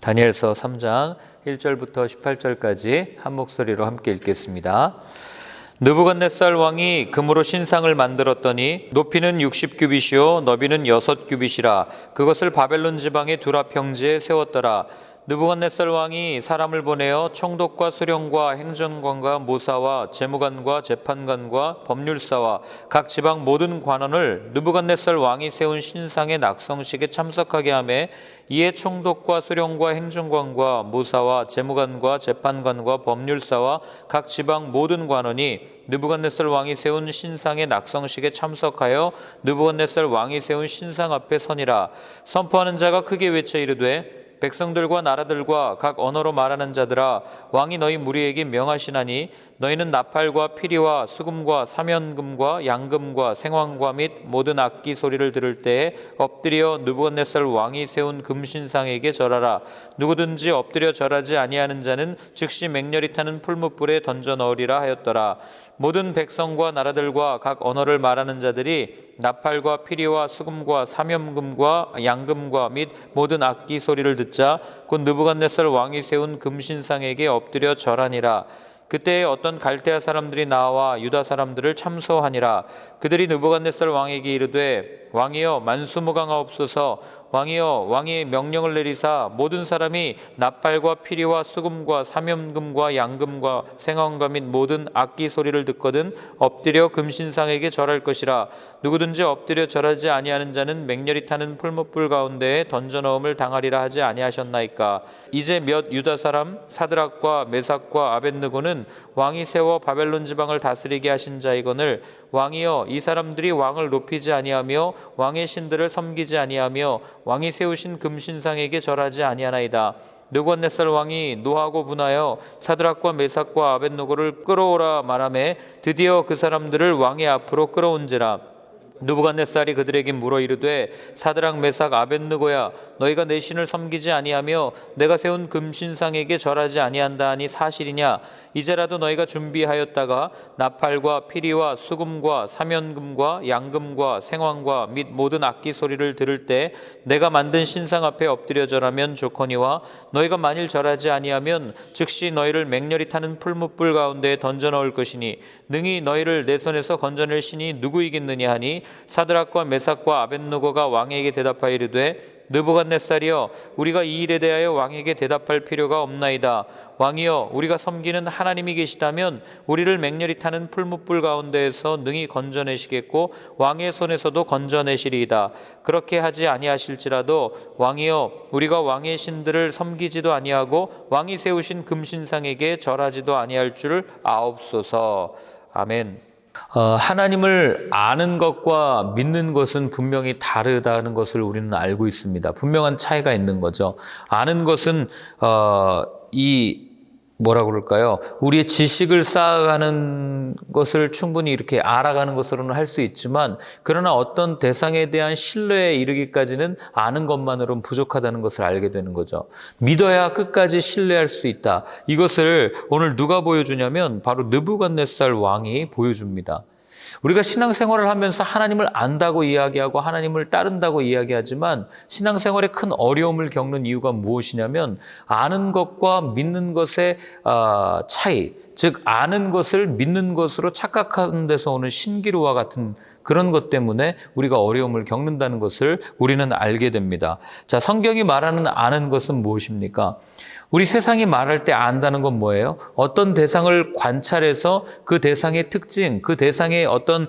다니엘서 3장 1절부터 18절까지 한 목소리로 함께 읽겠습니다. 느부갓네살 왕이 금으로 신상을 만들었더니 높이는 60규빗이요 너비는 6규빗이라 그것을 바벨론 지방의 두라 평지에 세웠더라. 느부갓네살 왕이 사람을 보내어 총독과 수령과 행정관과 모사와 재무관과 재판관과 법률사와 각 지방 모든 관원을 느부갓네살 왕이 세운 신상의 낙성식에 참석하게 하매 이에 총독과 수령과 행정관과 모사와 재무관과 재판관과 법률사와 각 지방 모든 관원이 느부갓네살 왕이 세운 신상의 낙성식에 참석하여 느부갓네살 왕이 세운 신상 앞에 서니라. 선포하는 자가 크게 외쳐 이르되 백성들과 나라들과 각 언어로 말하는 자들아, 왕이 너희 무리에게 명하시나니 너희는 나팔과 피리와 수금과 사면금과 양금과 생황과 및 모든 악기 소리를 들을 때에 엎드려 느부갓네살 왕이 세운 금신상에게 절하라. 누구든지 엎드려 절하지 아니하는 자는 즉시 맹렬히 타는 풀무불에 던져 넣으리라 하였더라. 모든 백성과 나라들과 각 언어를 말하는 자들이 나팔과 피리와 수금과 사면금과 양금과 및 모든 악기 소리를 듣자 곧 느부갓네살 왕이 세운 금신상에게 엎드려 절하니라. 그때 어떤 갈대아 사람들이 나와 유다 사람들을 참소하니라. 그들이 느부갓네살 왕에게 이르되 왕이여 만수무강하옵소서. 왕이여 왕이 명령을 내리사 모든 사람이 나팔과 피리와 수금과 사면금과 양금과 생황과 및 모든 악기 소리를 듣거든 엎드려 금신상에게 절할 것이라. 누구든지 엎드려 절하지 아니하는 자는 맹렬히 타는 풀무불 가운데에 던져 넣음을 당하리라 하지 아니하셨나이까. 이제 몇 유다 사람 사드락과 메삭과 아벳느고는 왕이 세워 바벨론 지방을 다스리게 하신 자이거늘 왕이여 이 사람들이 왕을 높이지 아니하며 왕의 신들을 섬기지 아니하며 왕이 세우신 금신상에게 절하지 아니하나이다. 느부갓네살 왕이 노하고 분하여 사드락과 메삭과 아벳느고를 끌어오라 말하매 드디어 그 사람들을 왕의 앞으로 끌어온지라. 느부갓네살이 그들에게 물어 이르되 사드락 메삭 아벳느고야 너희가 내 신을 섬기지 아니하며 내가 세운 금신상에게 절하지 아니한다 하니 사실이냐. 이제라도 너희가 준비하였다가 나팔과 피리와 수금과 사면금과 양금과 생황과 및 모든 악기 소리를 들을 때 내가 만든 신상 앞에 엎드려 절하면 좋거니와 너희가 만일 절하지 아니하면 즉시 너희를 맹렬히 타는 풀무불 가운데에 던져 넣을 것이니 능히 너희를 내 손에서 건져낼 신이 누구이겠느냐 하니 사드락과 메삭과 아벳느고가 왕에게 대답하여 이르되 느부갓네살이여 우리가 이 일에 대하여 왕에게 대답할 필요가 없나이다. 왕이여 우리가 섬기는 하나님이 계시다면 우리를 맹렬히 타는 풀무불 가운데에서 능히 건져내시겠고 왕의 손에서도 건져내시리이다. 그렇게 하지 아니하실지라도 왕이여 우리가 왕의 신들을 섬기지도 아니하고 왕이 세우신 금신상에게 절하지도 아니할 줄 아옵소서. 아멘. 하나님을 아는 것과 믿는 것은 분명히 다르다는 것을 우리는 알고 있습니다. 분명한 차이가 있는 거죠. 아는 것은 뭐라고 그럴까요? 우리의 지식을 쌓아가는 것을 충분히 이렇게 알아가는 것으로는 할 수 있지만 그러나 어떤 대상에 대한 신뢰에 이르기까지는 아는 것만으로는 부족하다는 것을 알게 되는 거죠. 믿어야 끝까지 신뢰할 수 있다. 이것을 오늘 누가 보여주냐면 바로 느부갓네살 왕이 보여줍니다. 우리가 신앙생활을 하면서 하나님을 안다고 이야기하고 하나님을 따른다고 이야기하지만 신앙생활에 큰 어려움을 겪는 이유가 무엇이냐면 아는 것과 믿는 것의 차이, 즉 아는 것을 믿는 것으로 착각하는 데서 오는 신기루와 같은 그런 것 때문에 우리가 어려움을 겪는다는 것을 우리는 알게 됩니다. 자, 성경이 말하는 아는 것은 무엇입니까? 우리 세상이 말할 때 안다는 건 뭐예요? 어떤 대상을 관찰해서 그 대상의 특징, 그 대상의 어떤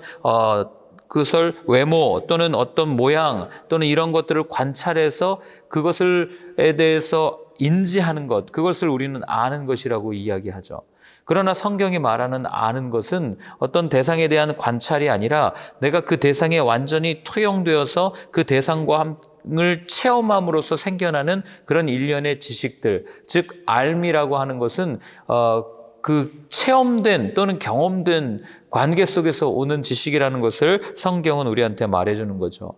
그것을 외모 또는 어떤 모양 또는 이런 것들을 관찰해서 그것을에 대해서 인지하는 것, 그것을 우리는 아는 것이라고 이야기하죠. 그러나 성경이 말하는 아는 것은 어떤 대상에 대한 관찰이 아니라 내가 그 대상에 완전히 투영되어서 그 대상과 을 체험함으로써 생겨나는 그런 일련의 지식들, 즉 알미라고 하는 것은 그 체험된 또는 경험된 관계 속에서 오는 지식이라는 것을 성경은 우리한테 말해주는 거죠.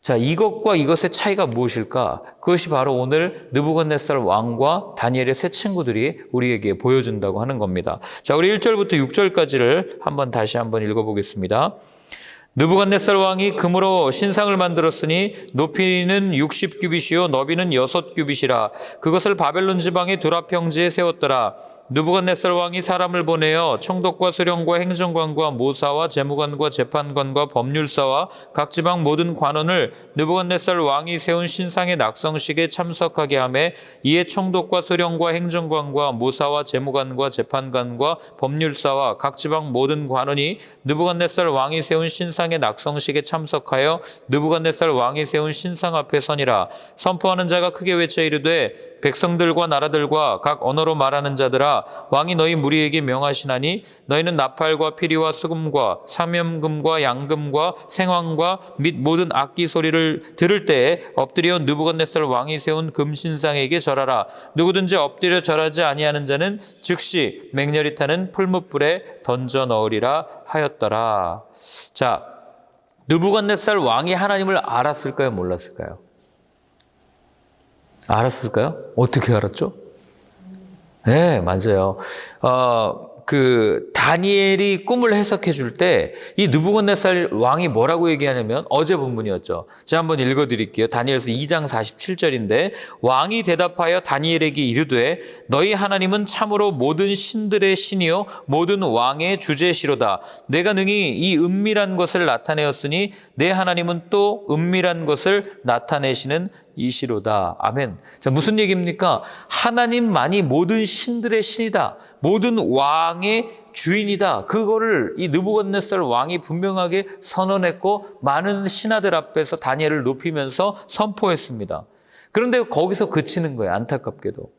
자, 이것과 이것의 차이가 무엇일까? 그것이 바로 오늘 느부갓네살 왕과 다니엘의 세 친구들이 우리에게 보여준다고 하는 겁니다. 자, 우리 1절부터 6절까지를 다시 한번 읽어보겠습니다. 느부갓네살 왕이 금으로 신상을 만들었으니 높이는 60규빗이요 너비는 6규빗이라. 그것을 바벨론 지방의 두라 평지에 세웠더라. 느부갓네살 왕이 사람을 보내어 총독과 수령과 행정관과 모사와 재무관과 재판관과 법률사와 각 지방 모든 관원을 느부갓네살 왕이 세운 신상의 낙성식에 참석하게 하매, 이에 총독과 수령과 행정관과 모사와 재무관과 재판관과 법률사와 각 지방 모든 관원이 느부갓네살 왕이 세운 신상의 낙성식에 참석하여 느부갓네살 왕이 세운 신상 앞에 서니라. 선포하는 자가 크게 외쳐 이르되, 백성들과 나라들과 각 언어로 말하는 자들아, 왕이 너희 무리에게 명하시나니 너희는 나팔과 피리와 수금과 사면금과 양금과 생황과 및 모든 악기 소리를 들을 때에 엎드려 느부갓네살 왕이 세운 금신상에게 절하라. 누구든지 엎드려 절하지 아니하는 자는 즉시 맹렬히 타는 풀무불에 던져 넣으리라 하였더라. 자, 느부갓네살 왕이 하나님을 알았을까요? 몰랐을까요? 알았을까요? 어떻게 알았죠? 네, 맞아요. 다니엘이 꿈을 해석해 줄 때 이 느부갓네살 왕이 뭐라고 얘기하냐면, 어제 본문이었죠. 제가 한번 읽어 드릴게요. 다니엘서 2장 47절인데, 왕이 대답하여 다니엘에게 이르되, 너희 하나님은 참으로 모든 신들의 신이요 모든 왕의 주제시로다. 내가 능히 이 은밀한 것을 나타내었으니 내 하나님은 또 은밀한 것을 나타내시는 이시로다. 아멘. 자, 무슨 얘기입니까? 하나님만이 모든 신들의 신이다. 모든 왕의 주인이다. 그거를 이 느부갓네살 왕이 분명하게 선언했고, 많은 신하들 앞에서 다니엘을 높이면서 선포했습니다. 그런데 거기서 그치는 거예요. 안타깝게도.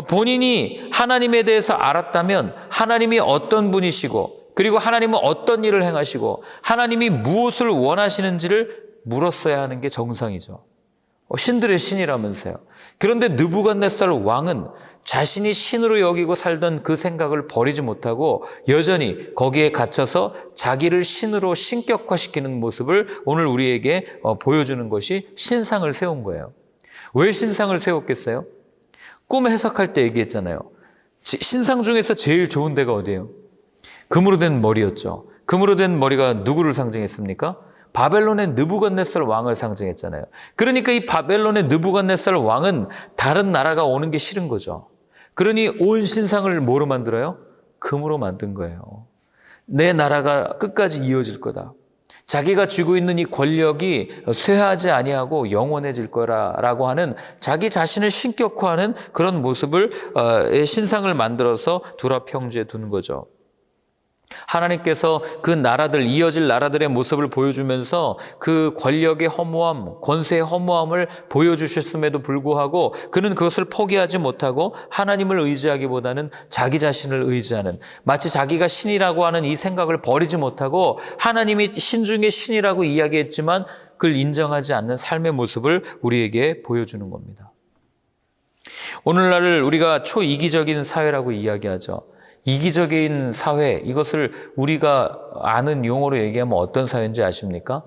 본인이 하나님에 대해서 알았다면 하나님이 어떤 분이시고, 그리고 하나님은 어떤 일을 행하시고, 하나님이 무엇을 원하시는지를 물었어야 하는 게 정상이죠. 신들의 신이라면서요. 그런데 느부갓네살 왕은 자신이 신으로 여기고 살던 그 생각을 버리지 못하고 여전히 거기에 갇혀서 자기를 신으로 신격화시키는 모습을 오늘 우리에게 보여주는 것이 신상을 세운 거예요. 왜 신상을 세웠겠어요? 꿈 해석할 때 얘기했잖아요. 신상 중에서 제일 좋은 데가 어디예요? 금으로 된 머리였죠. 금으로 된 머리가 누구를 상징했습니까? 바벨론의 느부갓네살 왕을 상징했잖아요. 그러니까 이 바벨론의 느부갓네살 왕은 다른 나라가 오는 게 싫은 거죠. 그러니 온 신상을 뭐로 만들어요? 금으로 만든 거예요. 내 나라가 끝까지 이어질 거다. 자기가 쥐고 있는 이 권력이 쇠하지 아니하고 영원해질 거라고 하는 자기 자신을 신격화하는 그런 모습을 신상을 만들어서 두라 평지에 두는 거죠. 하나님께서 그 나라들, 이어질 나라들의 모습을 보여주면서 그 권력의 허무함, 권세의 허무함을 보여주셨음에도 불구하고 그는 그것을 포기하지 못하고 하나님을 의지하기보다는 자기 자신을 의지하는, 마치 자기가 신이라고 하는 이 생각을 버리지 못하고 하나님이 신 중에 신이라고 이야기했지만 그걸 인정하지 않는 삶의 모습을 우리에게 보여주는 겁니다. 오늘날을 우리가 초이기적인 사회라고 이야기하죠. 이기적인 사회, 이것을 우리가 아는 용어로 얘기하면 어떤 사회인지 아십니까?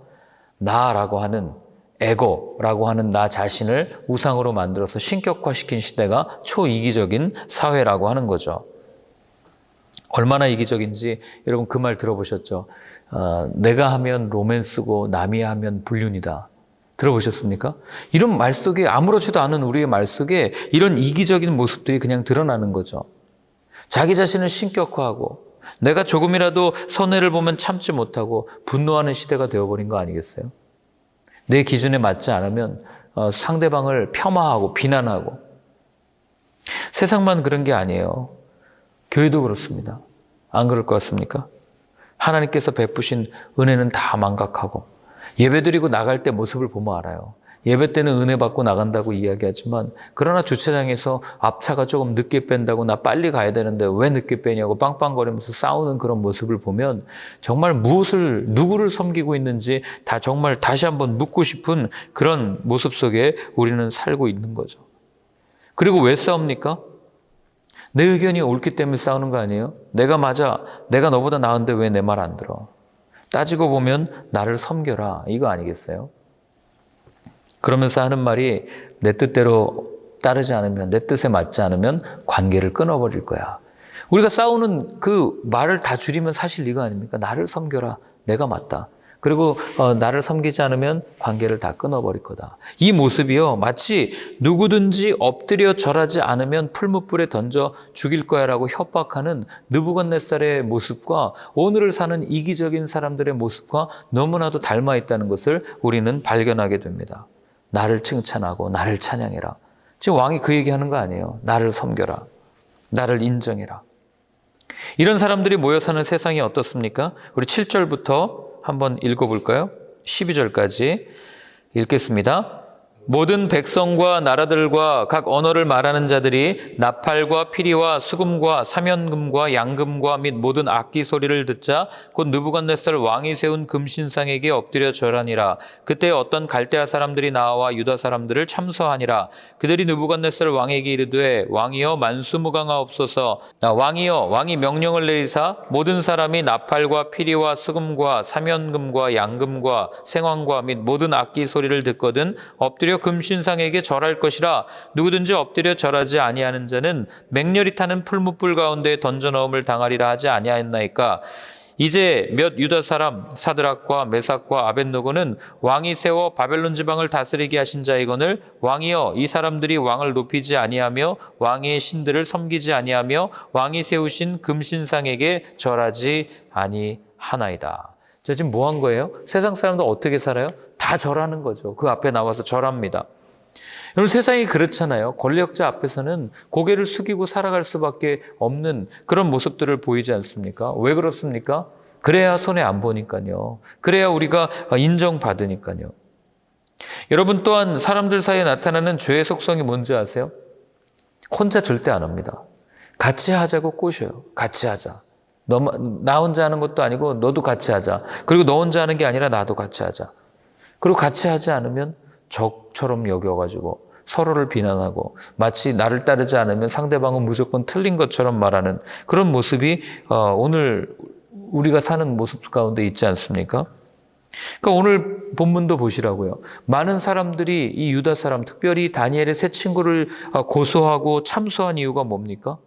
나라고 하는, 에고라고 하는 나 자신을 우상으로 만들어서 신격화시킨 시대가 초이기적인 사회라고 하는 거죠. 얼마나 이기적인지 여러분 그 말 들어보셨죠? 내가 하면 로맨스고 남이 하면 불륜이다. 들어보셨습니까? 이런 말 속에, 아무렇지도 않은 우리의 말 속에 이런 이기적인 모습들이 그냥 드러나는 거죠. 자기 자신을 신격화하고 내가 조금이라도 손해를 보면 참지 못하고 분노하는 시대가 되어버린 거 아니겠어요? 내 기준에 맞지 않으면 상대방을 폄하하고 비난하고. 세상만 그런 게 아니에요. 교회도 그렇습니다. 안 그럴 것 같습니까? 하나님께서 베푸신 은혜는 다 망각하고 예배드리고 나갈 때 모습을 보면 알아요. 예배 때는 은혜 받고 나간다고 이야기하지만, 그러나 주차장에서 앞차가 조금 늦게 뺀다고 나 빨리 가야 되는데 왜 늦게 빼냐고 빵빵거리면서 싸우는 그런 모습을 보면 정말 누구를 섬기고 있는지 다 정말 다시 한번 묻고 싶은 그런 모습 속에 우리는 살고 있는 거죠. 그리고 왜 싸웁니까? 내 의견이 옳기 때문에 싸우는 거 아니에요? 내가 맞아. 내가 너보다 나은데 왜 내 말 안 들어? 따지고 보면 나를 섬겨라. 이거 아니겠어요? 그러면서 하는 말이, 내 뜻대로 따르지 않으면, 내 뜻에 맞지 않으면 관계를 끊어버릴 거야. 우리가 싸우는 그 말을 다 줄이면 사실 이거 아닙니까? 나를 섬겨라. 내가 맞다. 그리고 나를 섬기지 않으면 관계를 다 끊어버릴 거다. 이 모습이요, 마치 누구든지 엎드려 절하지 않으면 풀무불에 던져 죽일 거야라고 협박하는 느부갓네살의 모습과 오늘을 사는 이기적인 사람들의 모습과 너무나도 닮아 있다는 것을 우리는 발견하게 됩니다. 나를 칭찬하고 나를 찬양해라. 지금 왕이 그 얘기하는 거 아니에요. 나를 섬겨라. 나를 인정해라. 이런 사람들이 모여 사는 세상이 어떻습니까? 우리 7절부터 한번 읽어볼까요? 12절까지 읽겠습니다. 모든 백성과 나라들과 각 언어를 말하는 자들이 나팔과 피리와 수금과 사면금과 양금과 및 모든 악기 소리를 듣자 곧 느부갓네살 왕이 세운 금신상에게 엎드려 절하니라. 그때 어떤 갈대아 사람들이 나와 유다 사람들을 참서하니라. 그들이 느부갓네살 왕에게 이르되 왕이여 만수무강하옵소서. 왕이여 왕이 명령을 내리사 모든 사람이 나팔과 피리와 수금과 사면금과 양금과 생황과 및 모든 악기 소리를 듣거든 엎드려 금신상에게 절할 것이라. 누구든지 엎드려 절하지 아니하는 자는 맹렬히 타는 풀무불 가운데 던져 넣음을 당하리라 하지 아니하였나이까. 이제 몇 유다 사람 사드락과 메삭과 아벳노고는 왕이 세워 바벨론 지방을 다스리게 하신 자이거늘 왕이여 이 사람들이 왕을 높이지 아니하며 왕의 신들을 섬기지 아니하며 왕이 세우신 금신상에게 절하지 아니하나이다. 자, 지금 뭐 한 거예요? 세상 사람들 어떻게 살아요? 다 절하는 거죠. 그 앞에 나와서 절합니다. 여러분, 세상이 그렇잖아요. 권력자 앞에서는 고개를 숙이고 살아갈 수밖에 없는 그런 모습들을 보이지 않습니까? 왜 그렇습니까? 그래야 손해 안 보니까요. 그래야 우리가 인정받으니까요. 여러분, 또한 사람들 사이에 나타나는 죄의 속성이 뭔지 아세요? 혼자 절대 안 합니다. 같이 하자고 꼬셔요. 같이 하자. 나 혼자 하는 것도 아니고 너도 같이 하자. 그리고 너 혼자 하는 게 아니라 나도 같이 하자. 그리고 같이 하지 않으면 적처럼 여겨가지고 서로를 비난하고 마치 나를 따르지 않으면 상대방은 무조건 틀린 것처럼 말하는 그런 모습이 오늘 우리가 사는 모습 가운데 있지 않습니까? 그러니까 오늘 본문도 보시라고요. 많은 사람들이 이 유다 사람, 특별히 다니엘의 세 친구를 고소하고 참소한 이유가 뭡니까?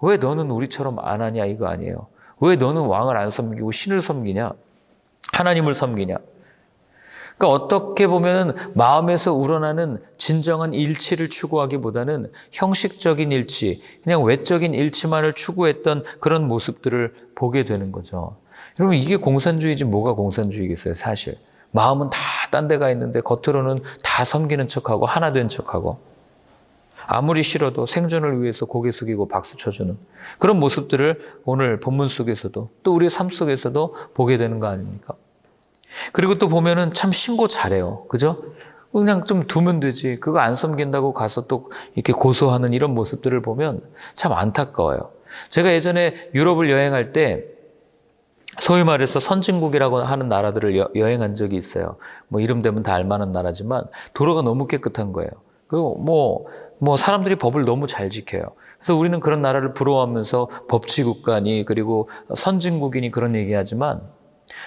왜 너는 우리처럼 안 하냐 이거 아니에요. 왜 너는 왕을 안 섬기고 신을 섬기냐? 하나님을 섬기냐? 그러니까 어떻게 보면 마음에서 우러나는 진정한 일치를 추구하기보다는 형식적인 일치, 그냥 외적인 일치만을 추구했던 그런 모습들을 보게 되는 거죠. 여러분, 이게 공산주의지 뭐가 공산주의겠어요, 사실. 마음은 다 딴 데가 있는데 겉으로는 다 섬기는 척하고 하나 된 척하고 아무리 싫어도 생존을 위해서 고개 숙이고 박수 쳐주는 그런 모습들을 오늘 본문 속에서도 또 우리의 삶 속에서도 보게 되는 거 아닙니까? 그리고 또 보면은 참 신고 잘해요. 그죠? 그냥 좀 두면 되지. 그거 안 섬긴다고 가서 또 이렇게 고소하는 이런 모습들을 보면 참 안타까워요. 제가 예전에 유럽을 여행할 때 소위 말해서 선진국이라고 하는 나라들을 여행한 적이 있어요. 뭐 이름 되면 다 알만한 나라지만 도로가 너무 깨끗한 거예요. 그리고 뭐 사람들이 법을 너무 잘 지켜요. 그래서 우리는 그런 나라를 부러워하면서 법치국가니 그리고 선진국이니 그런 얘기하지만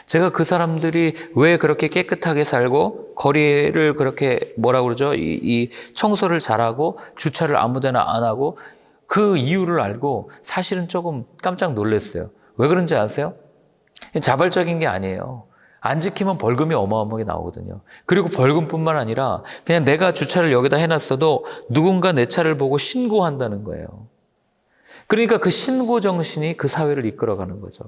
제가 그 사람들이 왜 그렇게 깨끗하게 살고 거리를 그렇게 뭐라고 그러죠? 이 청소를 잘하고 주차를 아무데나 안 하고 그 이유를 알고 사실은 조금 깜짝 놀랐어요. 왜 그런지 아세요? 자발적인 게 아니에요. 안 지키면 벌금이 어마어마하게 나오거든요. 그리고 벌금뿐만 아니라 그냥 내가 주차를 여기다 해놨어도 누군가 내 차를 보고 신고한다는 거예요. 그러니까 그 신고 정신이 그 사회를 이끌어가는 거죠.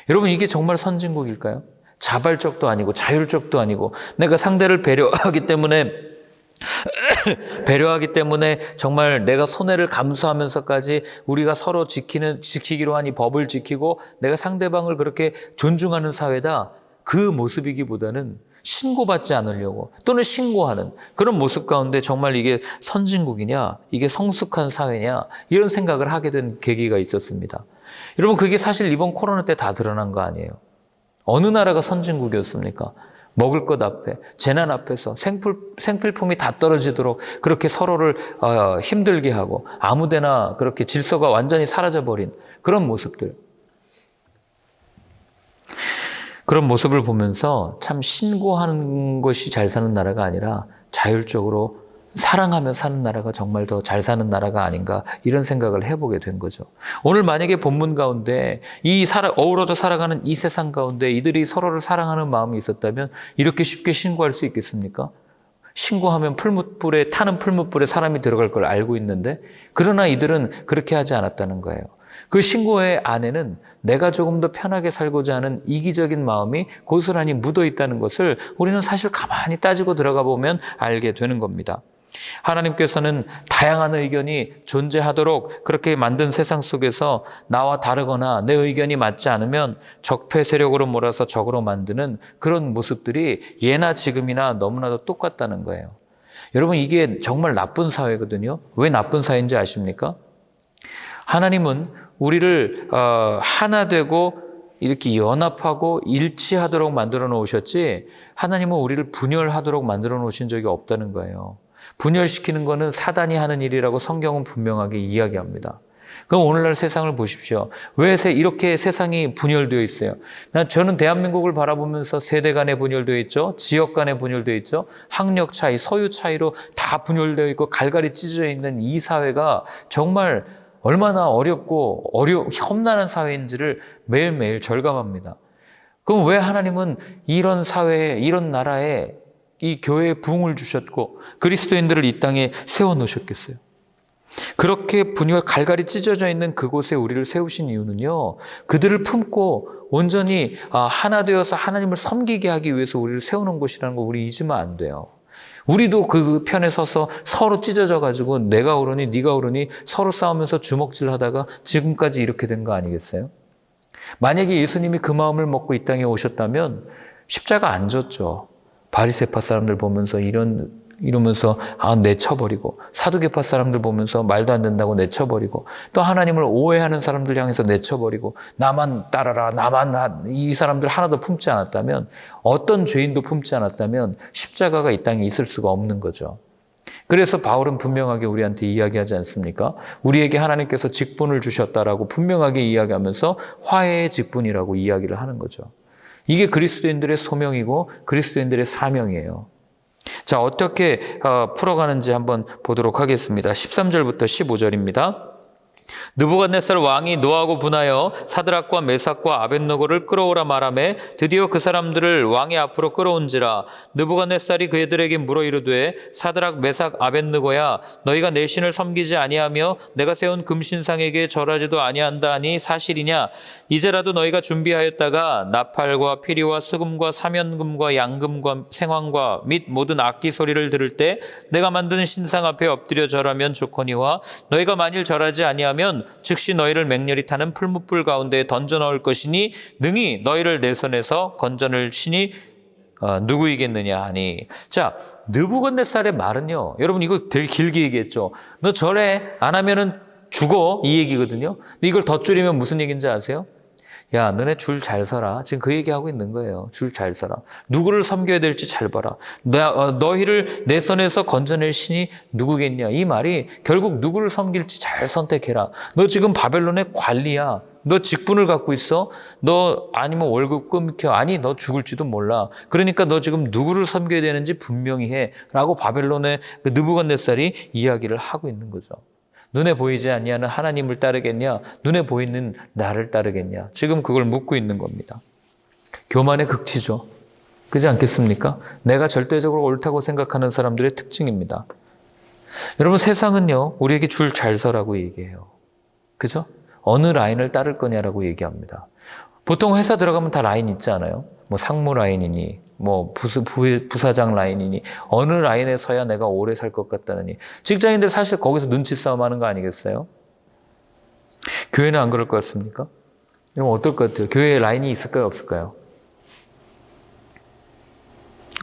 여러분, 이게 정말 선진국일까요? 자발적도 아니고 자율적도 아니고 내가 상대를 배려하기 때문에 정말 내가 손해를 감수하면서까지 우리가 서로 지키기로 하니 법을 지키고 내가 상대방을 그렇게 존중하는 사회다. 그 모습이기보다는 신고받지 않으려고 또는 신고하는 그런 모습 가운데 정말 이게 선진국이냐, 이게 성숙한 사회냐 이런 생각을 하게 된 계기가 있었습니다. 여러분, 그게 사실 이번 코로나 때 다 드러난 거 아니에요. 어느 나라가 선진국이었습니까? 먹을 것 앞에, 재난 앞에서 생필품이 다 떨어지도록 그렇게 서로를 힘들게 하고 아무데나 그렇게 질서가 완전히 사라져버린 그런 모습들. 그런 모습을 보면서 참 신고하는 것이 잘 사는 나라가 아니라 자율적으로 사랑하며 사는 나라가 정말 더 잘 사는 나라가 아닌가 이런 생각을 해보게 된 거죠. 오늘 만약에 본문 가운데 어우러져 살아가는 이 세상 가운데 이들이 서로를 사랑하는 마음이 있었다면 이렇게 쉽게 신고할 수 있겠습니까? 신고하면 타는 풀무불에 사람이 들어갈 걸 알고 있는데, 그러나 이들은 그렇게 하지 않았다는 거예요. 그 신고의 안에는 내가 조금 더 편하게 살고자 하는 이기적인 마음이 고스란히 묻어 있다는 것을 우리는 사실 가만히 따지고 들어가 보면 알게 되는 겁니다. 하나님께서는 다양한 의견이 존재하도록 그렇게 만든 세상 속에서 나와 다르거나 내 의견이 맞지 않으면 적폐 세력으로 몰아서 적으로 만드는 그런 모습들이 예나 지금이나 너무나도 똑같다는 거예요. 여러분, 이게 정말 나쁜 사회거든요. 왜 나쁜 사회인지 아십니까? 하나님은 우리를 하나 되고 이렇게 연합하고 일치하도록 만들어 놓으셨지, 하나님은 우리를 분열하도록 만들어 놓으신 적이 없다는 거예요. 분열시키는 것은 사단이 하는 일이라고 성경은 분명하게 이야기합니다. 그럼 오늘날 세상을 보십시오. 왜 이렇게 세상이 분열되어 있어요? 저는 대한민국을 바라보면서 세대 간에 분열되어 있죠. 지역 간에 분열되어 있죠. 학력 차이, 소유 차이로 다 분열되어 있고 갈갈이 찢어져 있는 이 사회가 정말 얼마나 어렵고 험난한 사회인지를 매일매일 절감합니다. 그럼 왜 하나님은 이런 사회에, 이런 나라에 이 교회에 부흥을 주셨고 그리스도인들을 이 땅에 세워놓으셨겠어요? 그렇게 분열 갈갈이 찢어져 있는 그곳에 우리를 세우신 이유는요, 그들을 품고 온전히 하나 되어서 하나님을 섬기게 하기 위해서 우리를 세우는 곳이라는 거 우리 잊으면 안 돼요. 우리도 그 편에 서서 서로 찢어져 가지고 내가 옳으니 네가 옳으니 서로 싸우면서 주먹질하다가 지금까지 이렇게 된 거 아니겠어요? 만약에 예수님이 그 마음을 먹고 이 땅에 오셨다면 십자가 안 졌죠. 바리새파 사람들 보면서 이러면서 내쳐버리고, 사두개파 사람들 보면서 말도 안 된다고 내쳐버리고, 또 하나님을 오해하는 사람들 향해서 내쳐버리고, 나만 따라라, 이 사람들 하나도 품지 않았다면, 어떤 죄인도 품지 않았다면 십자가가 이 땅에 있을 수가 없는 거죠. 그래서 바울은 분명하게 우리한테 이야기하지 않습니까? 우리에게 하나님께서 직분을 주셨다라고 분명하게 이야기하면서 화해의 직분이라고 이야기를 하는 거죠. 이게 그리스도인들의 소명이고 그리스도인들의 사명이에요. 자, 어떻게 풀어가는지 한번 보도록 하겠습니다. 13절부터 15절입니다. 느부갓네살 왕이 노하고 분하여 사드락과 메삭과 아벳느고를 끌어오라 말하매 드디어 그 사람들을 왕의 앞으로 끌어온지라. 느부갓네살이 그들에게 물어 이르되 사드락 메삭 아벳느고야, 너희가 내 신을 섬기지 아니하며 내가 세운 금신상에게 절하지도 아니한다 하니 사실이냐? 이제라도 너희가 준비하였다가 나팔과 피리와 수금과 사면금과 양금과 생황과 및 모든 악기 소리를 들을 때 내가 만든 신상 앞에 엎드려 절하면 좋거니와, 너희가 만일 절하지 아니하면 즉시 너희를 맹렬히 타는 풀무불 가운데에 던져 넣을 것이니 능히 너희를 내 손에서 건져낼 신이 누구이겠느냐 하니. 자, 느부갓네살의 말은요, 여러분 이거 되게 길게 얘기했죠. 너 절해 안 하면은 죽어, 이 얘기거든요. 근데 이걸 더 줄이면 무슨 얘기인지 아세요? 야, 너네 줄 잘 서라. 지금 그 얘기하고 있는 거예요. 줄 잘 서라. 누구를 섬겨야 될지 잘 봐라. 너희를 내 손에서 건져낼 신이 누구겠냐. 이 말이 결국 누구를 섬길지 잘 선택해라. 너 지금 바벨론의 관리야. 너 직분을 갖고 있어? 너 아니면 월급 끊겨? 아니, 너 죽을지도 몰라. 그러니까 너 지금 누구를 섬겨야 되는지 분명히 해. 라고 바벨론의 그 느부갓네살이 이야기를 하고 있는 거죠. 눈에 보이지 아니하는 하나님을 따르겠냐? 눈에 보이는 나를 따르겠냐? 지금 그걸 묻고 있는 겁니다. 교만의 극치죠. 그렇지 않겠습니까? 내가 절대적으로 옳다고 생각하는 사람들의 특징입니다. 여러분, 세상은요, 우리에게 줄 잘 서라고 얘기해요. 그죠? 어느 라인을 따를 거냐라고 얘기합니다. 보통 회사 들어가면 다 라인 있지 않아요? 뭐 상무 라인이니, 뭐 부사장 라인이니, 어느 라인에 서야 내가 오래 살 것 같다느니. 직장인들 사실 거기서 눈치 싸움 하는 거 아니겠어요? 교회는 안 그럴 것 같습니까? 여러분 어떨 것 같아요? 교회에 라인이 있을까요, 없을까요?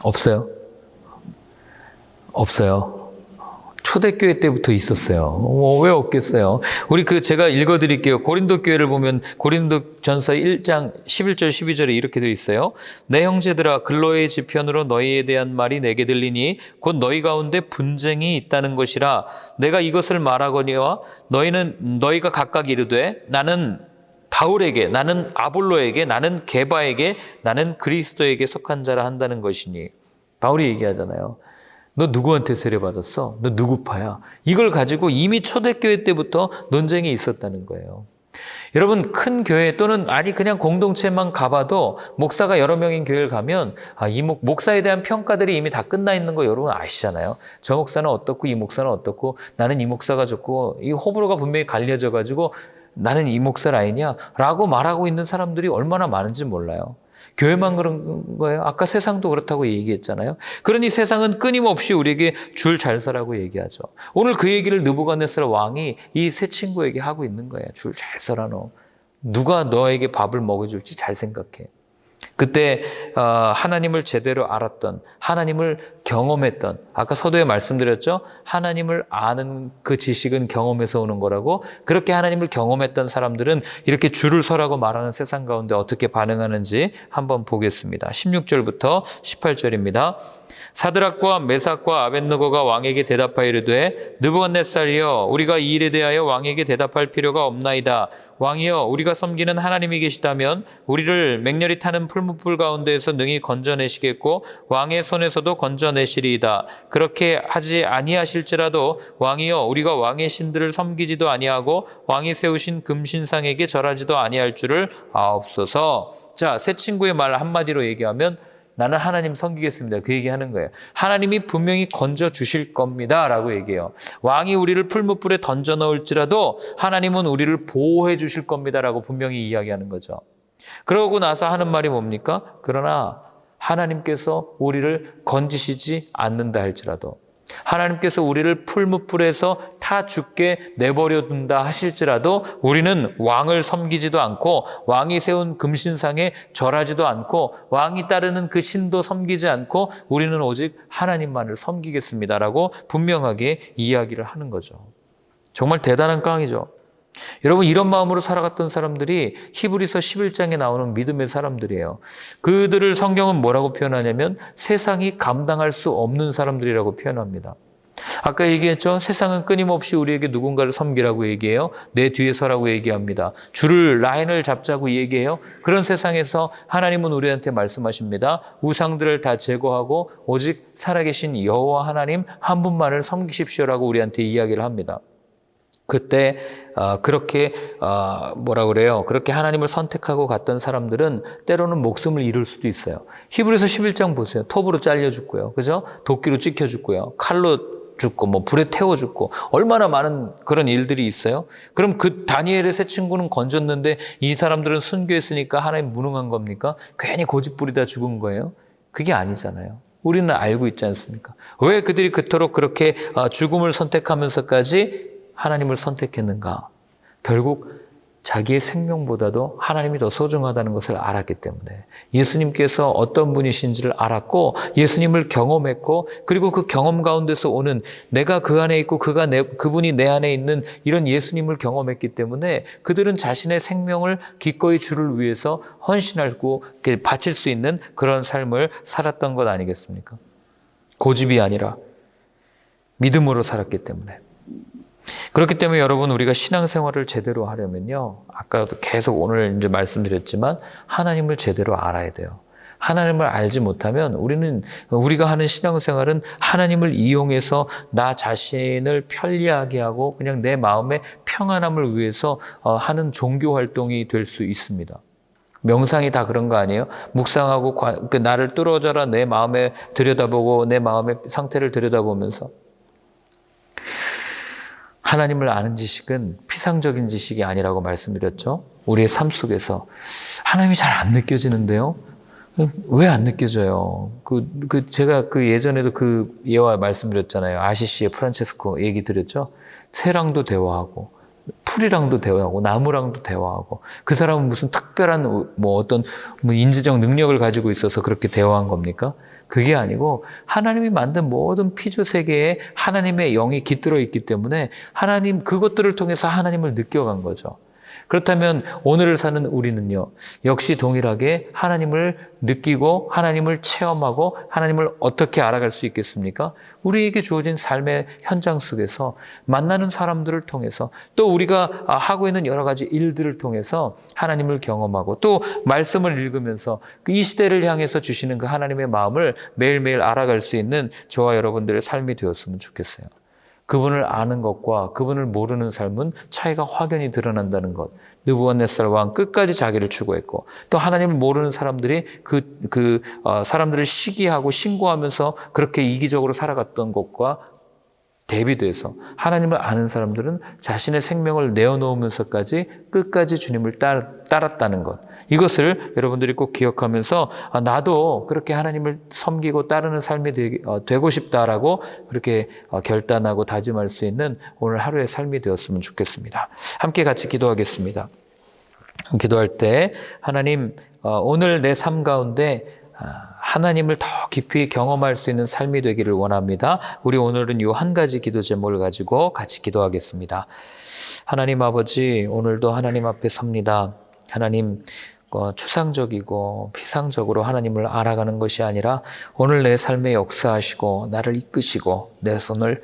없어요? 없어요. 초대교회 때부터 있었어요. 왜 없겠어요? 우리 제가 읽어드릴게요. 고린도 교회를 보면 고린도 전서 1장 11절 12절에 이렇게 되어 있어요. 내 형제들아, 근로의 지편으로 너희에 대한 말이 내게 들리니 곧 너희 가운데 분쟁이 있다는 것이라. 내가 이것을 말하거니와 너희가 각각 이르되 나는 바울에게, 나는 아볼로에게, 나는 게바에게, 나는 그리스도에게 속한 자라 한다는 것이니. 바울이 얘기하잖아요. 너 누구한테 세례받았어? 너 누구 파야? 이걸 가지고 이미 초대교회 때부터 논쟁이 있었다는 거예요. 여러분, 큰 교회 또는 그냥 공동체만 가봐도 목사가 여러 명인 교회를 가면 이 목사에 대한 평가들이 이미 다 끝나 있는 거 여러분 아시잖아요. 저 목사는 어떻고 이 목사는 어떻고 나는 이 목사가 좋고 이 호불호가 분명히 갈려져 가지고 나는 이 목사 라인이야 라고 말하고 있는 사람들이 얼마나 많은지 몰라요. 교회만 그런 거예요? 아까 세상도 그렇다고 얘기했잖아요. 그러니 세상은 끊임없이 우리에게 줄 잘 서라고 얘기하죠. 오늘 그 얘기를 느부갓네살 왕이 이 세 친구에게 하고 있는 거예요. 줄 잘 서라 너. 누가 너에게 밥을 먹여줄지 잘 생각해. 그때 하나님을 제대로 알았던, 하나님을 경험했던, 아까 서두에 말씀드렸죠. 하나님을 아는 그 지식은 경험에서 오는 거라고. 그렇게 하나님을 경험했던 사람들은 이렇게 줄을 서라고 말하는 세상 가운데 어떻게 반응하는지 한번 보겠습니다. 16절부터 18절입니다. 사드락과 메삭과 아벳느고가 왕에게 대답하여 이르되 느부갓네살이여 우리가 이 일에 대하여 왕에게 대답할 필요가 없나이다. 왕이여 우리가 섬기는 하나님이 계시다면 우리를 맹렬히 타는 풀무불 가운데에서 능히 건져내시겠고 왕의 손에서도 건져내시리이다. 그렇게 하지 아니하실지라도 왕이여 우리가 왕의 신들을 섬기지도 아니하고 왕이 세우신 금신상에게 절하지도 아니할 줄을 아옵소서. 자, 세 친구의 말 한마디로 얘기하면 나는 하나님 섬기겠습니다. 그 얘기하는 거예요. 하나님이 분명히 건져 주실 겁니다 라고 얘기해요. 왕이 우리를 풀무불에 던져 넣을지라도 하나님은 우리를 보호해 주실 겁니다 라고 분명히 이야기하는 거죠. 그러고 나서 하는 말이 뭡니까? 그러나 하나님께서 우리를 건지시지 않는다 할지라도, 하나님께서 우리를 풀무불에서 타 죽게 내버려 둔다 하실지라도 우리는 왕을 섬기지도 않고 왕이 세운 금신상에 절하지도 않고 왕이 따르는 그 신도 섬기지 않고 우리는 오직 하나님만을 섬기겠습니다라고 분명하게 이야기를 하는 거죠. 정말 대단한 깡이죠. 여러분, 이런 마음으로 살아갔던 사람들이 히브리서 11장에 나오는 믿음의 사람들이에요. 그들을 성경은 뭐라고 표현하냐면 세상이 감당할 수 없는 사람들이라고 표현합니다. 아까 얘기했죠. 세상은 끊임없이 우리에게 누군가를 섬기라고 얘기해요. 내 뒤에 서라고 얘기합니다. 줄을 라인을 잡자고 얘기해요. 그런 세상에서 하나님은 우리한테 말씀하십니다. 우상들을 다 제거하고 오직 살아계신 여호와 하나님 한 분만을 섬기십시오라고 우리한테 이야기를 합니다. 그때 그렇게 그렇게 하나님을 선택하고 갔던 사람들은 때로는 목숨을 잃을 수도 있어요. 히브리서 11장 보세요. 톱으로 잘려 죽고요. 그죠? 도끼로 찍혀 죽고요. 칼로 죽고 불에 태워 죽고 얼마나 많은 그런 일들이 있어요. 그럼 그 다니엘의 세 친구는 건졌는데 이 사람들은 순교했으니까 하나님 무능한 겁니까? 괜히 고집부리다 죽은 거예요? 그게 아니잖아요. 우리는 알고 있지 않습니까? 왜 그들이 그토록 그렇게 죽음을 선택하면서까지 하나님을 선택했는가? 결국 자기의 생명보다도 하나님이 더 소중하다는 것을 알았기 때문에 예수님께서 어떤 분이신지를 알았고 예수님을 경험했고 그리고 그 경험 가운데서 오는 내가 그 안에 있고 그분이 내 안에 있는 이런 예수님을 경험했기 때문에 그들은 자신의 생명을 기꺼이 주를 위해서 헌신하고 바칠 수 있는 그런 삶을 살았던 것 아니겠습니까? 고집이 아니라 믿음으로 살았기 때문에. 그렇기 때문에 여러분, 우리가 신앙생활을 제대로 하려면요, 아까도 계속 오늘 이제 말씀드렸지만 하나님을 제대로 알아야 돼요. 하나님을 알지 못하면 우리가 하는 신앙생활은 하나님을 이용해서 나 자신을 편리하게 하고 그냥 내 마음의 평안함을 위해서 하는 종교 활동이 될 수 있습니다. 명상이 다 그런 거 아니에요? 묵상하고 나를 뚫어져라 내 마음에 들여다보고 내 마음의 상태를 들여다보면서. 하나님을 아는 지식은 피상적인 지식이 아니라고 말씀드렸죠. 우리의 삶 속에서 하나님이 잘 안 느껴지는데요. 왜 안 느껴져요? 제가 예전에도 그 예화 말씀드렸잖아요. 아시시의 프란체스코 얘기 드렸죠. 새랑도 대화하고 풀이랑도 대화하고 나무랑도 대화하고 그 사람은 무슨 특별한 어떤 인지적 능력을 가지고 있어서 그렇게 대화한 겁니까? 그게 아니고 하나님이 만든 모든 피조 세계에 하나님의 영이 깃들어 있기 때문에 하나님 그것들을 통해서 하나님을 느껴간 거죠. 그렇다면 오늘을 사는 우리는요, 역시 동일하게 하나님을 느끼고 하나님을 체험하고 하나님을 어떻게 알아갈 수 있겠습니까? 우리에게 주어진 삶의 현장 속에서 만나는 사람들을 통해서 또 우리가 하고 있는 여러 가지 일들을 통해서 하나님을 경험하고 또 말씀을 읽으면서 이 시대를 향해서 주시는 그 하나님의 마음을 매일매일 알아갈 수 있는 저와 여러분들의 삶이 되었으면 좋겠어요. 그분을 아는 것과 그분을 모르는 삶은 차이가 확연히 드러난다는 것. 느부갓네살 왕 끝까지 자기를 추구했고 또 하나님을 모르는 사람들이 사람들을 시기하고 신고하면서 그렇게 이기적으로 살아갔던 것과 대비돼서 하나님을 아는 사람들은 자신의 생명을 내어놓으면서까지 끝까지 주님을 따랐다는 것. 이것을 여러분들이 꼭 기억하면서 나도 그렇게 하나님을 섬기고 따르는 삶이 되고 싶다라고 그렇게 결단하고 다짐할 수 있는 오늘 하루의 삶이 되었으면 좋겠습니다. 함께 같이 기도하겠습니다. 기도할 때 하나님, 오늘 내 삶 가운데 하나님을 더 깊이 경험할 수 있는 삶이 되기를 원합니다. 우리 오늘은 이 한 가지 기도 제목을 가지고 같이 기도하겠습니다. 하나님 아버지, 오늘도 하나님 앞에 섭니다. 하나님, 추상적이고 피상적으로 하나님을 알아가는 것이 아니라 오늘 내 삶에 역사하시고 나를 이끄시고 내 손을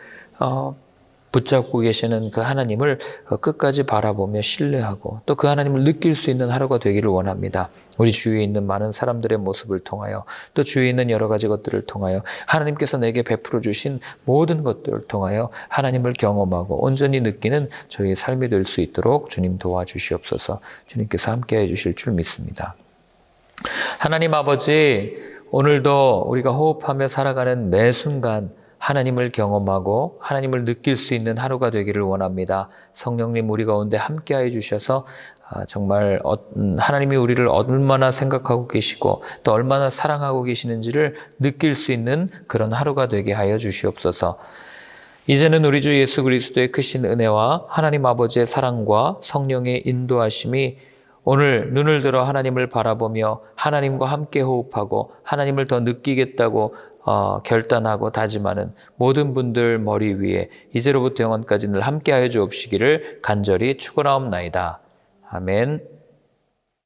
붙잡고 계시는 그 하나님을 끝까지 바라보며 신뢰하고 또 그 하나님을 느낄 수 있는 하루가 되기를 원합니다. 우리 주위에 있는 많은 사람들의 모습을 통하여 또 주위에 있는 여러 가지 것들을 통하여 하나님께서 내게 베풀어 주신 모든 것들을 통하여 하나님을 경험하고 온전히 느끼는 저희의 삶이 될 수 있도록 주님 도와주시옵소서. 주님께서 함께해 주실 줄 믿습니다. 하나님 아버지, 오늘도 우리가 호흡하며 살아가는 매 순간 하나님을 경험하고 하나님을 느낄 수 있는 하루가 되기를 원합니다. 성령님 우리 가운데 함께하여 주셔서 정말 하나님이 우리를 얼마나 생각하고 계시고 또 얼마나 사랑하고 계시는지를 느낄 수 있는 그런 하루가 되게 하여 주시옵소서. 이제는 우리 주 예수 그리스도의 크신 은혜와 하나님 아버지의 사랑과 성령의 인도하심이 오늘 눈을 들어 하나님을 바라보며 하나님과 함께 호흡하고 하나님을 더 느끼겠다고 결단하고 다짐하는 모든 분들 머리 위에 이제로부터 영원까지 늘 함께하여 주옵시기를 간절히 축원하옵나이다. 아멘.